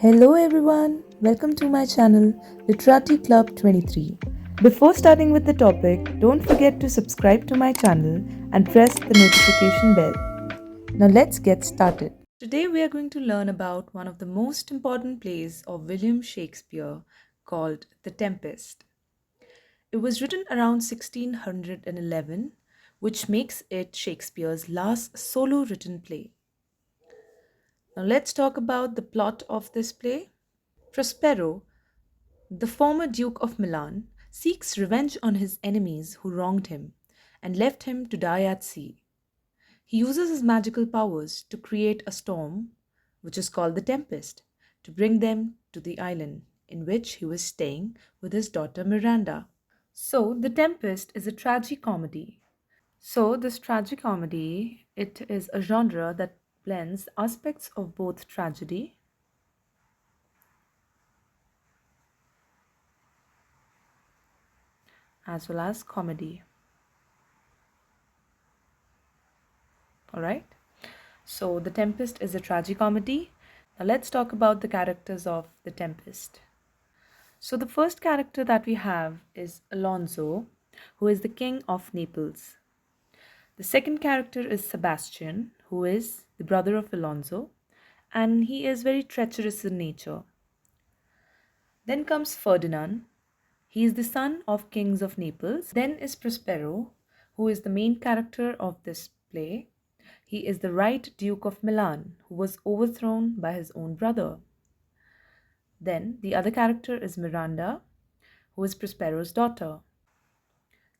Hello everyone, welcome to my channel Literati Club 23. Before starting with the topic, don't forget to subscribe to my channel and press the notification bell. Now let's get started. Today we are going to learn about one of the most important plays of William Shakespeare called The Tempest. It was written around 1611, which makes it Shakespeare's last solo written play. Now let's talk about the plot of this play. Prospero, the former Duke of Milan, seeks revenge on his enemies who wronged him and left him to die at sea. He uses his magical powers to create a storm, which is called the Tempest, to bring them to the island in which he was staying with his daughter Miranda. So, The Tempest is a tragicomedy. This tragicomedy, it is a genre that blends aspects of both tragedy as well as comedy. All right? So, The Tempest is a tragicomedy. Now, let's talk about the characters of The Tempest. So, the first character that we have is Alonso, who is the king of Naples. The second character is Sebastian, who is the brother of Alonso, and he is very treacherous in nature. Then comes Ferdinand. He is the son of kings of Naples. Then is Prospero, who is the main character of this play. He is the right Duke of Milan, who was overthrown by his own brother. Then the other character is Miranda, who is Prospero's daughter.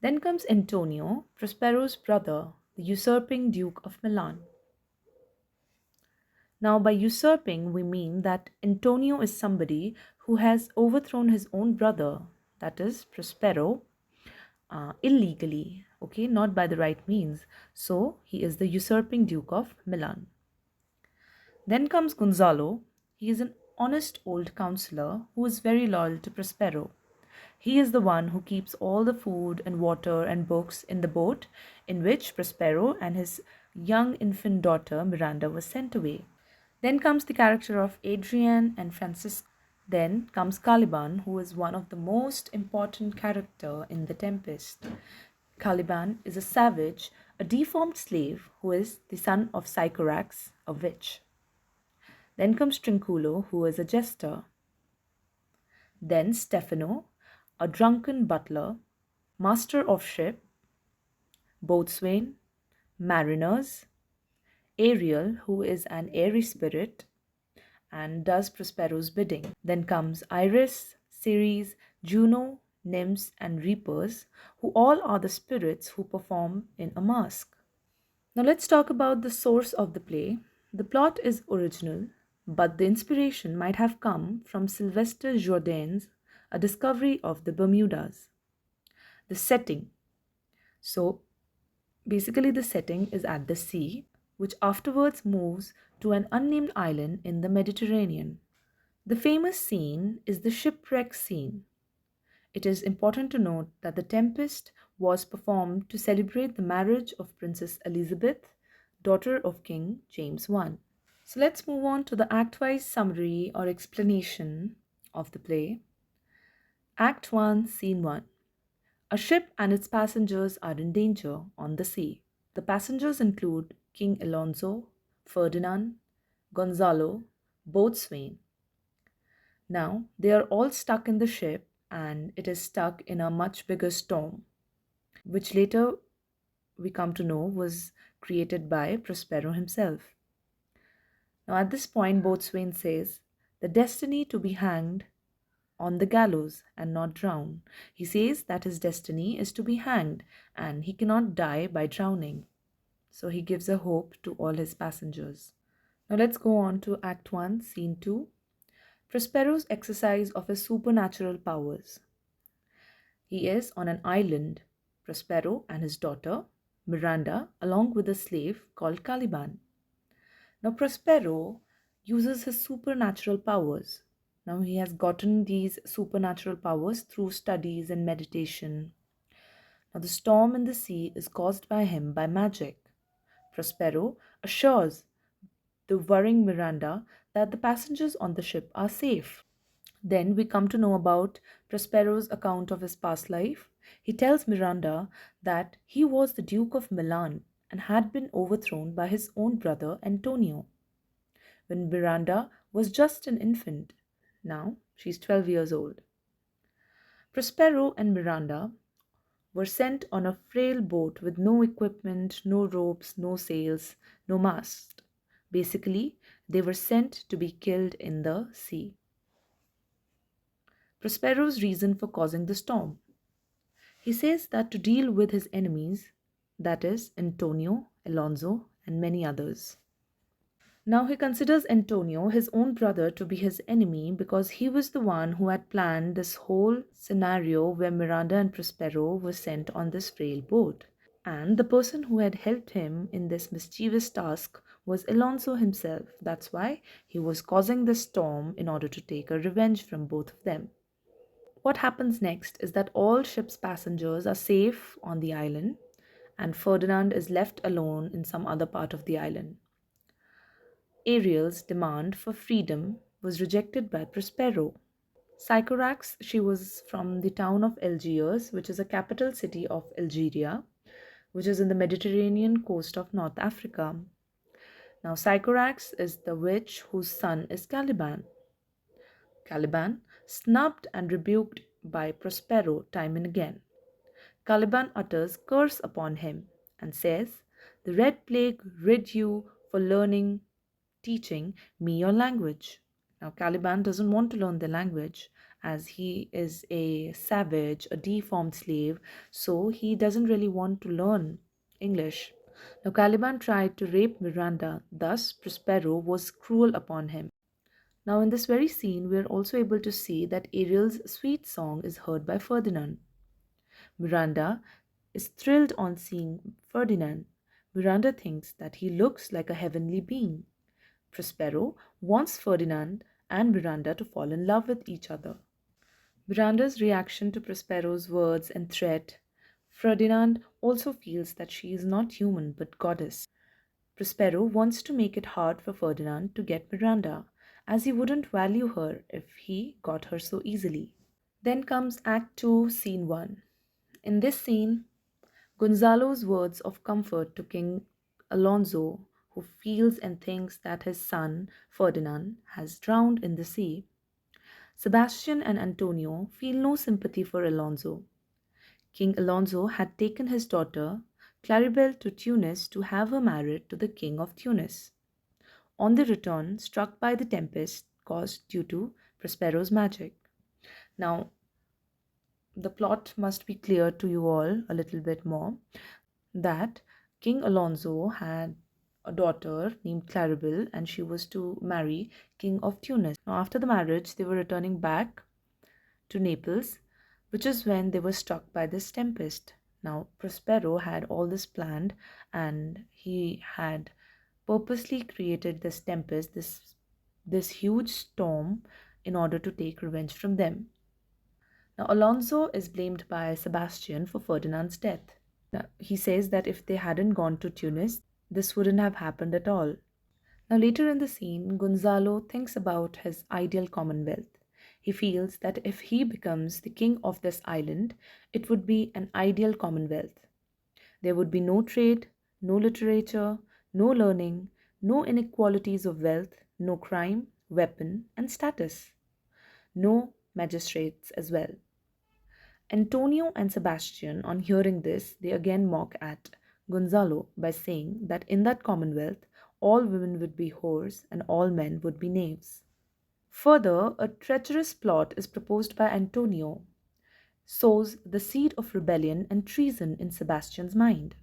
Then comes Antonio, Prospero's brother, the usurping Duke of Milan. Now, by usurping, we mean that Antonio is somebody who has overthrown his own brother, that is Prospero, illegally, okay, not by the right means. So, he is the usurping Duke of Milan. Then comes Gonzalo. He is an honest old counselor who is very loyal to Prospero. He is the one who keeps all the food and water and books in the boat in which Prospero and his young infant daughter Miranda were sent away. Then comes the character of Adrian and Francisco. Then comes Caliban, who is one of the most important character in The Tempest. Caliban is a savage, a deformed slave who is the son of Sycorax, a witch. Then comes Trinculo, who is a jester. Then Stefano, a drunken butler, master of ship, boatswain, mariners, Ariel, who is an airy spirit and does Prospero's bidding. Then comes Iris, Ceres, Juno, nymphs, and reapers, who all are the spirits who perform in a mask. Now let's talk about the source of the play. The plot is original, but the inspiration might have come from Sylvester Jourdain's A Discovery of the Bermudas. The setting. So basically, the setting is at the sea, which afterwards moves to an unnamed island in the Mediterranean. The famous scene is the shipwreck scene. It is important to note that The Tempest was performed to celebrate the marriage of Princess Elizabeth, daughter of King James I. So let's move on to the act-wise summary or explanation of the play. Act 1, Scene 1. A ship and its passengers are in danger on the sea. The passengers include King Alonso, Ferdinand, Gonzalo, boatswain. Now, they are all stuck in the ship and it is stuck in a much bigger storm, which later we come to know was created by Prospero himself. Now, at this point, Boatswain says, the destiny to be hanged on the gallows and not drown. He says that his destiny is to be hanged and he cannot die by drowning. So he gives a hope to all his passengers. Now let's go on to Act 1, Scene 2. Prospero's exercise of his supernatural powers. He is on an island, Prospero and his daughter, Miranda, along with a slave called Caliban. Now Prospero uses his supernatural powers. Now he has gotten these supernatural powers through studies and meditation. Now the storm in the sea is caused by him by magic. Prospero assures the worrying Miranda that the passengers on the ship are safe. Then we come to know about Prospero's account of his past life. He tells Miranda that he was the Duke of Milan and had been overthrown by his own brother Antonio when Miranda was just an infant. Now she's 12 years old. Prospero and Miranda were sent on a frail boat with no equipment, no ropes, no sails, no mast. Basically, they were sent to be killed in the sea. Prospero's reason for causing the storm. He says that to deal with his enemies, that is, Antonio, Alonso, and many others. Now he considers Antonio, his own brother, to be his enemy because he was the one who had planned this whole scenario where Miranda and Prospero were sent on this frail boat. And the person who had helped him in this mischievous task was Alonso himself. That's why he was causing the storm in order to take a revenge from both of them. What happens next is that all ship's passengers are safe on the island, and Ferdinand is left alone in some other part of the island. Ariel's demand for freedom was rejected by Prospero. Sycorax, she was from the town of Algiers, which is a capital city of Algeria, which is in the Mediterranean coast of North Africa. Now, Sycorax is the witch whose son is Caliban. Caliban, snubbed and rebuked by Prospero time and again. Caliban utters curse upon him and says, "The red plague rid you for learning, teaching me your language." Now, Caliban doesn't want to learn the language as he is a savage, a deformed slave, so he doesn't really want to learn English. Now, Caliban tried to rape Miranda, thus, Prospero was cruel upon him. Now, in this very scene, we are also able to see that Ariel's sweet song is heard by Ferdinand. Miranda is thrilled on seeing Ferdinand. Miranda thinks that he looks like a heavenly being. Prospero wants Ferdinand and Miranda to fall in love with each other. Miranda's reaction to Prospero's words and threat. Ferdinand also feels that she is not human but goddess. Prospero wants to make it hard for Ferdinand to get Miranda, as he wouldn't value her if he got her so easily. Then comes Act 2, Scene 1. In this scene, Gonzalo's words of comfort to King Alonso, who feels and thinks that his son, Ferdinand, has drowned in the sea. Sebastian and Antonio feel no sympathy for Alonso. King Alonso had taken his daughter, Claribel, to Tunis to have her married to the King of Tunis. On the return, struck by the tempest caused due to Prospero's magic. Now, the plot must be clear to you all a little bit more that King Alonso had a daughter named Claribel and she was to marry King of Tunis. Now, after the marriage, they were returning back to Naples, which is when they were struck by this tempest. Now, Prospero had all this planned and he had purposely created this tempest, this huge storm, in order to take revenge from them. Now, Alonso is blamed by Sebastian for Ferdinand's death. Now, he says that if they hadn't gone to Tunis, this wouldn't have happened at all. Now, later in the scene, Gonzalo thinks about his ideal commonwealth. He feels that if he becomes the king of this island, it would be an ideal commonwealth. There would be no trade, no literature, no learning, no inequalities of wealth, no crime, weapon, and status. No magistrates as well. Antonio and Sebastian, on hearing this, they again mock at Gonzalo by saying that in that commonwealth, all women would be whores and all men would be knaves. Further, a treacherous plot is proposed by Antonio, sows the seed of rebellion and treason in Sebastian's mind.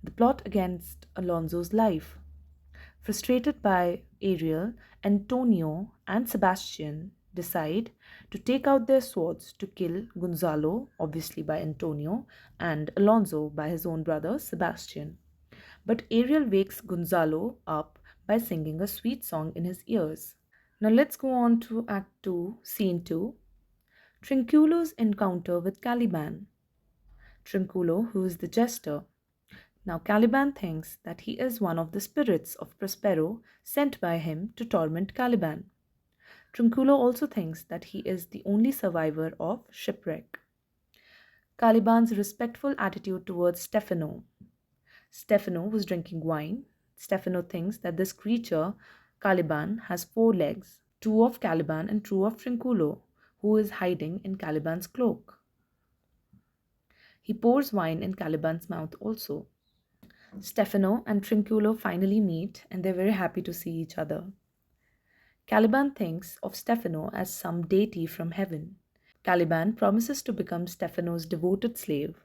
The plot against Alonso's life. Frustrated by Ariel, Antonio and Sebastian decide to take out their swords to kill Gonzalo, obviously by Antonio, and Alonso by his own brother Sebastian. But Ariel wakes Gonzalo up by singing a sweet song in his ears. Now let's go on to Act 2, Scene 2. Trinculo's encounter with Caliban. Trinculo, who is the jester, Now, Caliban thinks that he is one of the spirits of Prospero sent by him to torment Caliban. Trinculo also thinks that he is the only survivor of shipwreck. Caliban's respectful attitude towards Stefano. Stefano was drinking wine. Stefano thinks that this creature, Caliban, has four legs, two of Caliban and two of Trinculo, who is hiding in Caliban's cloak. He pours wine in Caliban's mouth also. Stefano and Trinculo finally meet and they're very happy to see each other. Caliban thinks of Stefano as some deity from heaven. Caliban promises to become Stefano's devoted slave.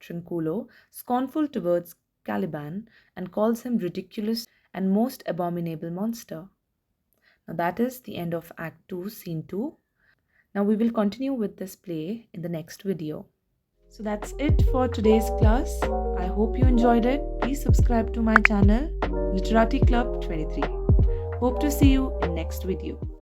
Trinculo, scornful towards Caliban, and calls him ridiculous and most abominable monster. Now that is the end of Act 2, Scene 2. Now we will continue with this play in the next video. So that's it for today's class. I hope you enjoyed it. Please subscribe to my channel, Literati Club 23. Hope to see you in next video.